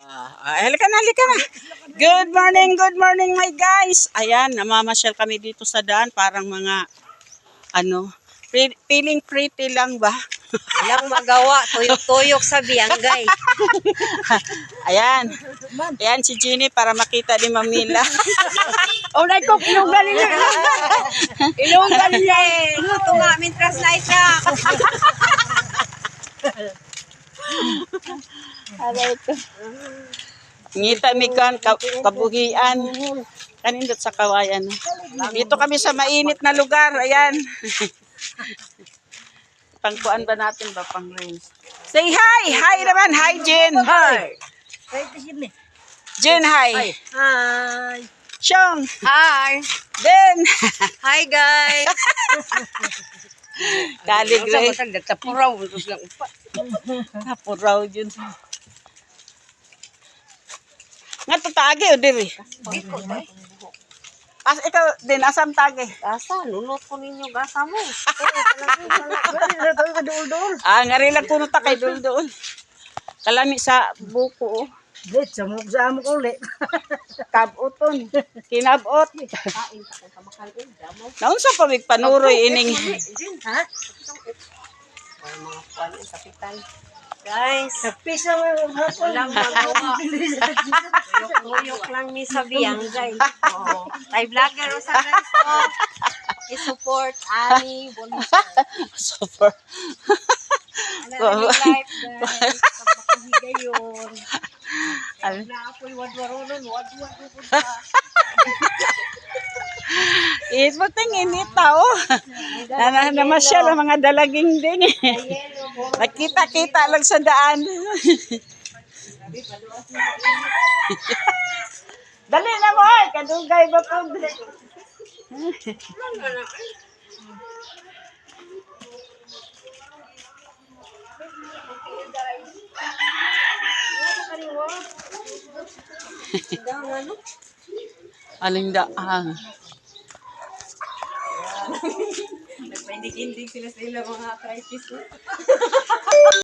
Halika na, halika na. Good morning my guys. Ayan, namamasyal kami dito sa daan. Parang mga, feeling pretty lang ba? Walang magawa, tuyok-tuyok sa biyangay. Ayan. Ayan si Jeannie para makita ni Mamila. Unay ko, inugan niya. Inugan niya eh. Ito nga, mintras na siya. Aray ko. Ngita mi kan kabuhian. Kanindot sa kawayan. Dito kami sa mainit na lugar. Ayan. Pangkuan ba natin ba pang race? Say hi! Hi naman! Hi, Jen! Hi! Jen, hi! Hi! Shong! Hi! Ben! Hi guys! Kaligre. Tapuraw. Tapuraw yun. Nga to tagi o diri? As ikaw din, asam tagi? Gasa, nunot ko ninyo gasa mo. Nga rin lang kuno ta kay dul-dul. Kalami sa buko oh. Dit, samog ulit. Kabuton. Kinabot. Naunsa pa mig panuroy ining. Ha? Mga kuwan yung kapitan. Guys, Pisa mo yung hapon. walang magawa. Tuyok lang mi sa biyangay. Kay vlogger o sa guys ko. I-support Ani Bonita. Super. Ano na life guys. Kapag higayon. Na apoy wadwaronon. Wadwad po pa. Isbuting inita oh. Namasyal ang mga dalaging din eh. Nakita-kita lang sa daan. Dali na mo ay, kadugay ba po? Aling daan. Nagpaindig-indig sila mga arthritis.